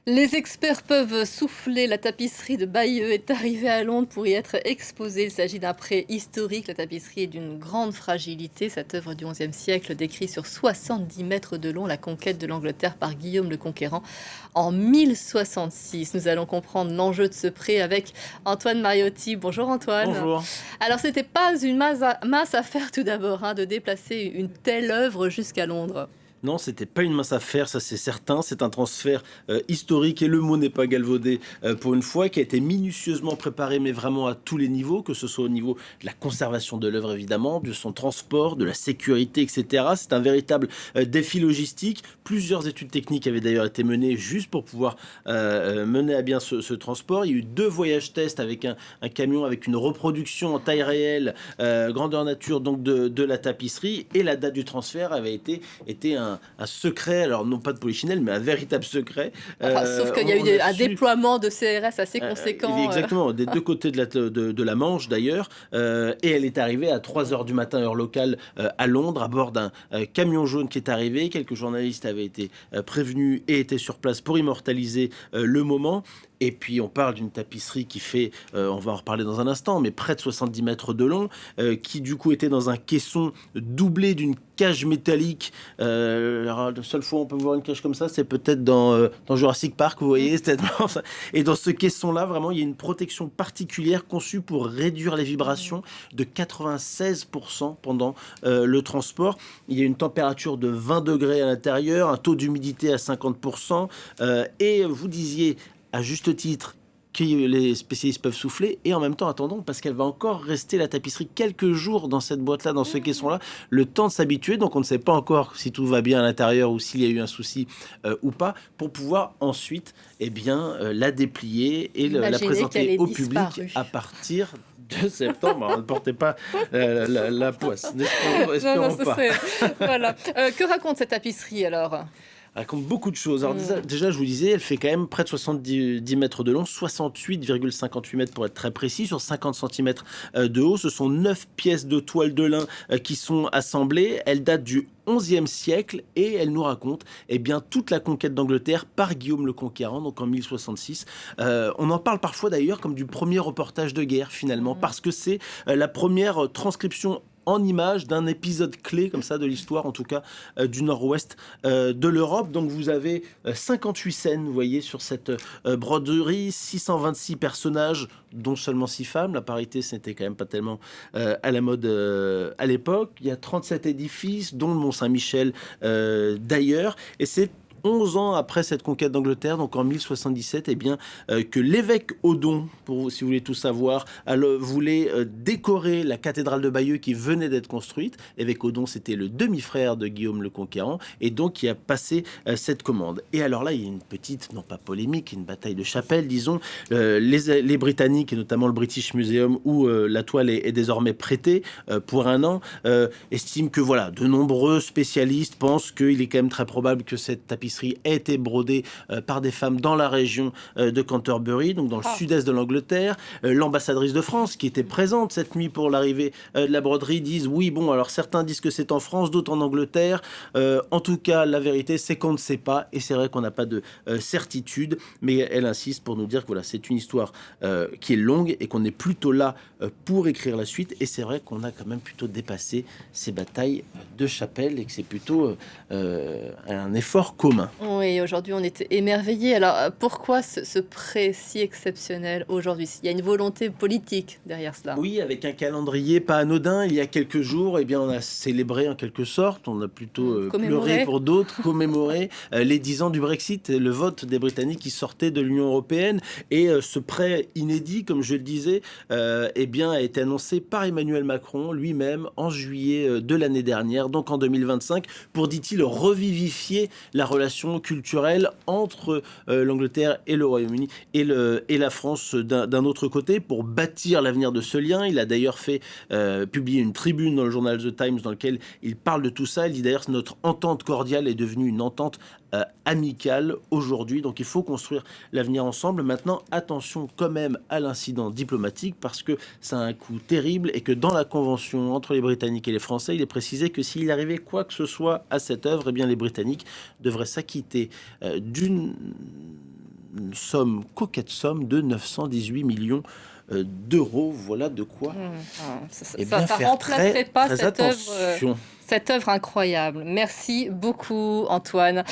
Les experts peuvent souffler. La tapisserie de Bayeux est arrivée à Londres pour y être exposée. Il s'agit d'un prêt historique. La tapisserie est d'une grande fragilité. Cette œuvre du XIe siècle décrit sur 70 mètres de long la conquête de l'Angleterre par Guillaume le Conquérant en 1066. Nous allons comprendre l'enjeu de ce prêt avec Antoine Mariotti. Bonjour Antoine. Bonjour. Alors c'était pas une mince affaire tout d'abord de déplacer une telle œuvre jusqu'à Londres. Non, c'était pas une mince affaire, ça c'est certain. C'est un transfert historique et le mot n'est pas galvaudé pour une fois, qui a été minutieusement préparé, mais vraiment à tous les niveaux, que ce soit au niveau de la conservation de l'œuvre évidemment, de son transport, de la sécurité, etc. C'est un véritable défi logistique. Plusieurs études techniques avaient d'ailleurs été menées juste pour pouvoir mener à bien ce transport. Il y a eu 2 voyages tests avec un camion avec une reproduction en taille réelle, grandeur nature donc de la tapisserie, et la date du transfert avait été un secret, alors non pas de Polichinelle, mais un véritable secret. Enfin, sauf qu'il y a eu un Su déploiement de CRS assez conséquent. Exactement, des 2 côtés de la Manche d'ailleurs, et elle est arrivée à 3 heures du matin heure locale à Londres, à bord d'un camion jaune qui est arrivé. Quelques journalistes avaient été prévenus et étaient sur place pour immortaliser le moment. Et puis on parle d'une tapisserie qui fait, on va en reparler dans un instant, mais près de 70 mètres de long, qui du coup était dans un caisson doublé d'une cage métallique. Alors, la seule fois où on peut voir une cage comme ça, c'est peut-être dans Jurassic Park, vous voyez. Et dans ce caisson-là, vraiment, il y a une protection particulière conçue pour réduire les vibrations de 96% pendant le transport. Il y a une température de 20 degrés à l'intérieur, un taux d'humidité à 50%, et vous disiez à juste titre que les spécialistes peuvent souffler, et en même temps attendons, parce qu'elle va encore rester, la tapisserie, quelques jours dans cette boîte là, dans ce caisson là, le temps de s'habituer. Donc on ne sait pas encore si tout va bien à l'intérieur ou s'il y a eu un souci ou pas, pour pouvoir ensuite la déplier et la Imaginez qu'elle présenter ait au public disparu. à partir de septembre. Ne portez pas la poisse, Non, espérons ce pas. serait... Voilà. Que raconte cette tapisserie alors? Raconte beaucoup de choses. Alors Hmm. déjà, je vous disais, elle fait quand même près de 70 mètres de long, 68,58 mètres pour être très précis, sur 50 centimètres de haut. Ce sont 9 pièces de toile de lin qui sont assemblées. Elle date du XIe siècle et elle nous raconte toute la conquête d'Angleterre par Guillaume le Conquérant, donc en 1066. On en parle parfois d'ailleurs comme du premier reportage de guerre finalement, parce que c'est la première transcription en images d'un épisode clé comme ça de l'histoire, en tout cas du nord-ouest de l'Europe. Donc vous avez 58 scènes, vous voyez, sur cette broderie, 626 personnages, dont seulement 6 femmes. La parité, c'était quand même pas tellement à la mode à l'époque. Il y a 37 édifices, dont le Mont-Saint-Michel d'ailleurs, et c'est 11 ans après cette conquête d'Angleterre, donc en 1077, que l'évêque Odon, si vous voulez tout savoir, voulait décorer la cathédrale de Bayeux qui venait d'être construite. L'évêque Odon, c'était le demi-frère de Guillaume le Conquérant, et donc qui a passé cette commande. Et alors là, il y a une petite, non pas polémique, une bataille de chapelle, disons. Les Britanniques, et notamment le British Museum, où la toile est désormais prêtée pour un an, estiment que voilà, de nombreux spécialistes pensent qu'il est quand même très probable que cette tapisserie a été brodée par des femmes dans la région de Canterbury, donc dans le sud-est de l'Angleterre. L'ambassadrice de France, qui était présente cette nuit pour l'arrivée de la broderie, disent oui, bon, alors certains disent que c'est en France, d'autres en Angleterre. En tout cas, la vérité, c'est qu'on ne sait pas, et c'est vrai qu'on n'a pas de certitude, mais elle insiste pour nous dire que voilà, c'est une histoire qui est longue et qu'on est plutôt là pour écrire la suite. Et c'est vrai qu'on a quand même plutôt dépassé ces batailles de chapelle et que c'est plutôt un effort commun. Oui, aujourd'hui on était émerveillés. Alors pourquoi ce prêt si exceptionnel aujourd'hui? Il y a une volonté politique derrière cela. Oui, avec un calendrier pas anodin. Il y a quelques jours, on a célébré en quelque sorte, on a plutôt pleuré Commémorer. pour d'autres, commémoré les 10 ans du Brexit, le vote des Britanniques qui sortaient de l'Union européenne. Et ce prêt inédit, comme je le disais, a été annoncé par Emmanuel Macron lui-même en juillet de l'année dernière, donc en 2025, pour, dit-il, revivifier la relation culturelle entre l'Angleterre et le Royaume-Uni et la France d'un autre côté, pour bâtir l'avenir de ce lien. Il a d'ailleurs fait publier une tribune dans le journal The Times dans lequel il parle de tout ça. Il dit d'ailleurs que notre entente cordiale est devenue une entente amicale aujourd'hui. Donc il faut construire l'avenir ensemble. Maintenant, attention quand même à l'incident diplomatique, parce que ça a un coût terrible et que dans la convention entre les Britanniques et les Français, il est précisé que s'il arrivait quoi que ce soit à cette œuvre, les Britanniques devraient s'acquitter d'une coquette somme de 918 millions d'euros. Voilà de quoi Ça remplacerait pas cette œuvre incroyable. Merci beaucoup, Antoine.